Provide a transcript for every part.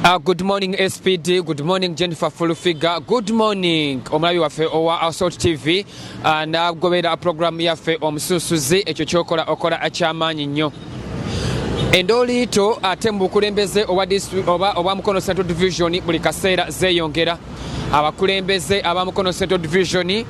Good morning SPD, good morning Jennifer Fulufiga, good morning omulabi waffe owa Assault TV n'agobera program yaffe Omusunsuzi ekyo kyokola okola akyamaanyi nnyo. Endoliito ate mu bukulembeze oba Mukono Central Division buli kaseera zeeyongera. Abakulembeze aba Mukono Central Division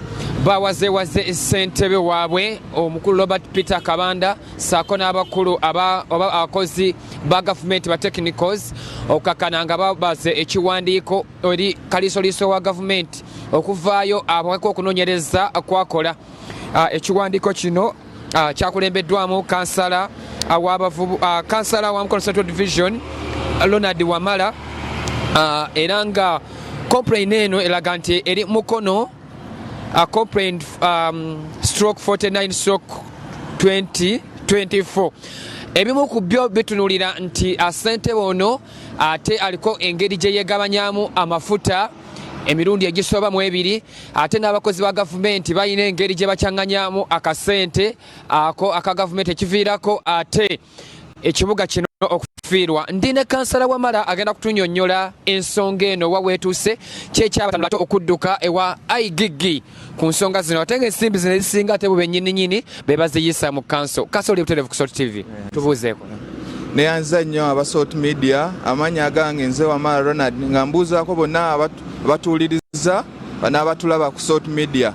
bawazeewaze ssentebe waabwe omukulu Robert Peter Kabanda saako n'abakulu oba abakozi ba gavumenti ba technicals okukakana nga babaze ekiwandiiko eri kaliisoliiso wa gavumenti okuvaayo abako okunoonyereza kwakola. Ekiwandiiko kino kyakulembeddwamu kansala wa Mukono Central Division Ronald Wamala era nga complaint eno eraga nti eri Mukono complaint stroke 49 stroke 2024 ebimu ku byo bitunulira nti ssentebe ono ate aliko engeri gye yeegabanyamu amafuta emirundi egisoba mu ebiri ate n'abakozi ba gavumenti balina engeri gye bakyaŋŋanyamu akasente ako aka gavumenti ekiviirako ate ekibuga kino okufiirwa. Ndine kansala Wamala agenda kutunnyonnyola ensonga eno wa weetuuse kyekyabatandatu okudduka ewa IGG ku nsonga zino ate ng'ensimbi zino ezisinga ate bube nnyininyini be baziyisa mu kanso. Kanso oli butereevu ku Salt TV. Tubuuzeeko. Neyanza nnyo aba Salt Media amanya agange nze Wamala Ronald nga mbuuzaako bonna abatuuliriza n'abatulaba ku Salt Media.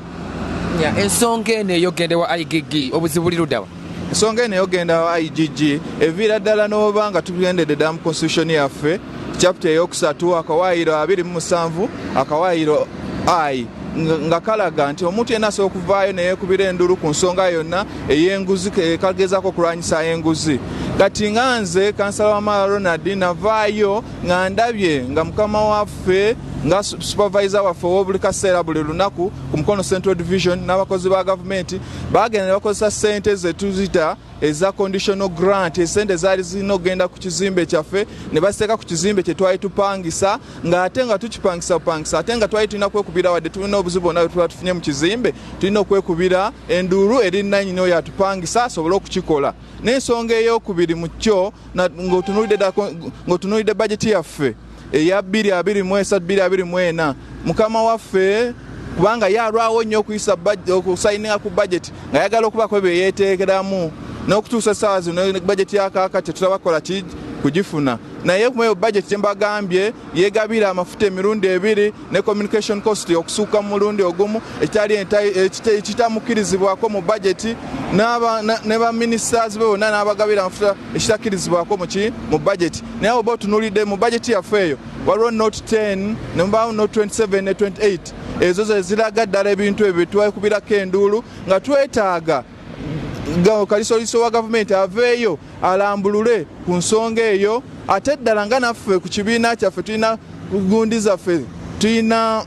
Ensonga eno eyogende wa IGG obuzibu buli luddawa? Ensonga eno eyogenda wa IGG eviira ddala n'oba nga tugendedde ddala mu constitution yaffe chapter eyokusatu akawaayiro 27 akawaayiro I nga kalaga nti omuntu yenna asobola okuvaayo neyeekubira endulu ku nsonga yonna ey'enguzi kagezaako okulwanyisa enguzi. Kati nga nze kansala Wamala Ronald navaayo nga ndabye nga mukama waffe nga supervisor waffe ow'obuli kaseera buli lunaku ku Mukono Central Division n'abakozi ba gavumenti bagenda ne bakozesa ssente ze tuzita eza conditional grant esente zaali zirina okugenda ku kizimbe kyaffe ne basiteeka ku kizimbe kye twali tupangisa ng'ate nga tukipangisa ate nga twali tulina kwekubira wadde tulina obuzibu bwonna bwe tuba tufunye mu kizimbe tulina okwekubira enduulu eri nannyini oyo atupangisa asobole okukikola. N'ensonga ey'okubiri mu kyo ng'otunuulidde bajeti yaffe eya 2023-2024 mukama waffe kubanga yalwawo nnyo okusayininga ku budget nga yagala okubako bye yeeteekeramu n'okutuusa essaawa zino bajeti yakaakati tulabakola kugifuna naye kumeyo budget kyembagambye yeegabira amafuta emirundi 2 ne communication cost okusuuka mu mulundi ogumu ekitamukirizibwako mu budget ne ba ministers be bonna n'abagabira amafuta ekitakirizibwako mu budget. Naye oba otunuulidde mu budget yaffe eyo waliwo note 10 ne mubaawo note 27 ne 28 ezo ze ziraga ddala ebintu ebyo twekubirako enduulu nga twetaaga kalisoliiso wa gavumenti aveeyo alambulule ku nsonga eyo ate ddala nga naffe ku kibiina kyaffe tulina gundi zaffe tulina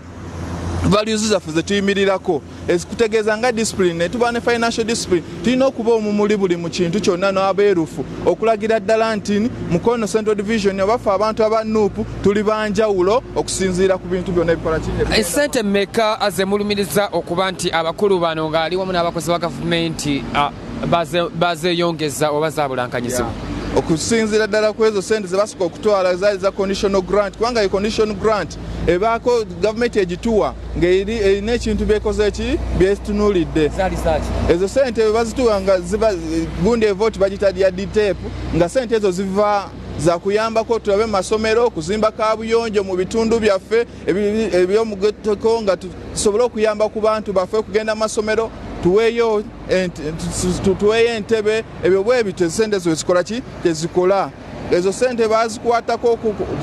values zaffe ze tuyimirirako ezikutegeeza nga discipline tuba ne financial discipline tulina okuba omumuli buli mu kintu kyonna n'abeerufu okulagira ddala nti Mukono Central Division obaffe abantu abanuupu tuli banjawulo okusinziira ku bintu byonna ebikola ssente mmeka azemulumiriza okuba nti abakulu bano ng'ali wamu n'abakozi ba gavumenti bazeeyongeza oba zabulankanyizibwa? Okusinziira ddala ku ezo ssente ze basooka okutwala zaali za conditional grant kubanga e conditional grant ebaako gavumenti egituwa ng'erina ekintu byekoze byetunuulidde. Ezo ssente bwe bazituwa nga ziba gundi evooti bagita lya DTEP nga ssente ezo ziva za kuyambako tulabe mu masomero okuzimba kaabuyonjo mu bitundu byaffe eby'omugeteko nga tusobole okuyamba ku bantu baffe okugenda mu masomero tuweeyo entebe ebyo bwe bityo ssente ezo zikola tezikola. Ezo ssente bazikwatako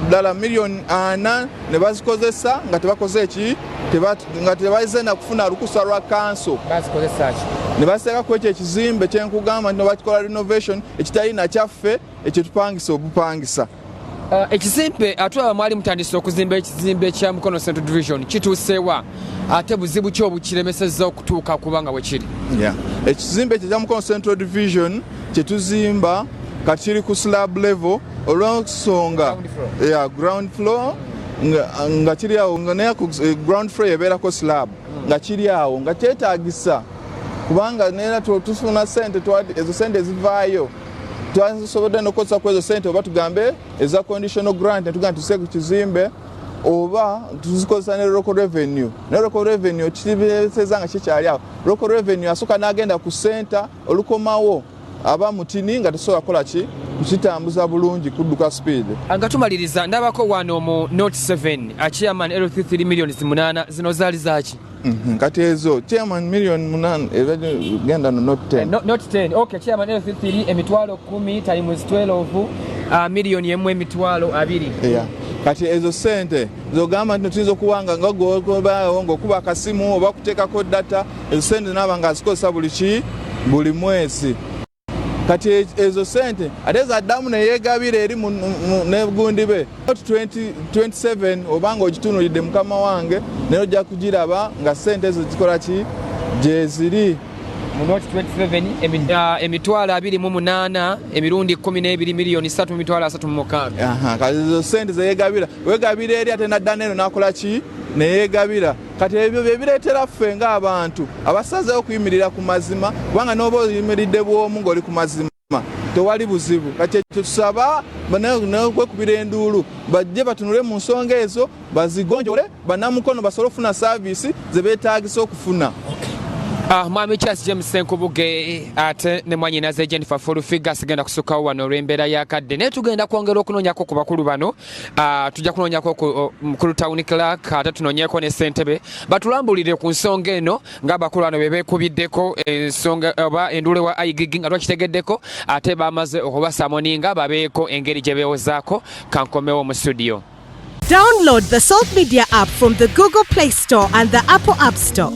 ddala miliyoni 4 ne bazikozesa nga tebakoze nga tebaize na kufuna lukusa lwa kanso ne basiteeka ku ekyo ekizimbe kyenkugamba nti bakikola renovation ekitalina kyaffe ekyetupangisa obupangisa. Ekizimbe atulaba mwali mutandise okuzimba ekizimbe kya Mukono Central Division kituusewa ate buzibu ki obukiremesezza okutuuka kubanga bwe kiri? Ekizimbe kya Mukono Central Division kyetuzimba kati kiri ku slab level olw'ensonga ground floor nga kiri awo naye ground floor ebeerako slab nga kiri awo nga kyetaagisa kubanga neera tufuna ssente ezo ssente ezivaayo twasobodde n'okozesa ku ezo ssente oba tugambe eza conditional grant netugamba tuse ku kizimbe oba tuzikozesa ne local revenue. Ne local revenue kibeeseza nga kikyali awo. Local revenue asooka n'agenda ku center olukomawo aba mutini nga tesobola kukola ki kukitambuza bulungi kudduka speed. Nga tumaliriza ndabako wano mu note 7 chairman L33 millions 8 zino zaali zaaki? Kati ezo chairman million 8 genda no note 10. Note 10. Okay, chairman L33 emitwalo 10 times 12 million yemu emitwalo 2. Yeah. Kati ezo sente zogamba nti tuyinza okuwanga nga gobawo ng'okuba akasimu oba kuteekako data ezo sente n'abanga azikozesa buli mwezi. Kati ezo sente ate zaddamu neyeegabira eri negundi be 27 obanga ogitunulidde mukama wange naye ojja kugiraba nga sente ezo zikola ki gye ziri. Mu note 27 emitwalo 28 emirundi 12 miliyoni 3 emitwalo 36. Kati ezo sente zeyeegabira weegabira eri ate nadda neno n'akola ki neyeegabira. Kati ebyo bye bireetera ffe ng'abantu abasazeewo okuyimirira ku mazima kubanga n'oba oyimiridde bw'omu ng'oli ku mazima tewali buzibu. Kati ekyo tusaba n'okwekubira enduulu bajje batunule mu nsonga ezo bazigonjole bannamukono basobole okufuna saaviisi ze beetaagisa okufuna. Mwami Charles James Senkubuge ate ne mwanyinaze Jennifer Fulufiga sigenda kusukkawo wano olw'embeera yakadde naye tugenda kwongera okunoonyako ku bakulu bano. Tujja kunoonyako ku mukulu town clerk ate tunoonyeeko ne ssentebe batulambulire ku nsonga eno ng'abakulu bano be beekubiddeko ensonga oba enduule wa IGG nga twakitegeddeko ate bamaze okubasamoninga babeeko engeri gye beewozaako kankomewo mu studio. Download the Salt Media app from the Google Play Store and the Apple App Store.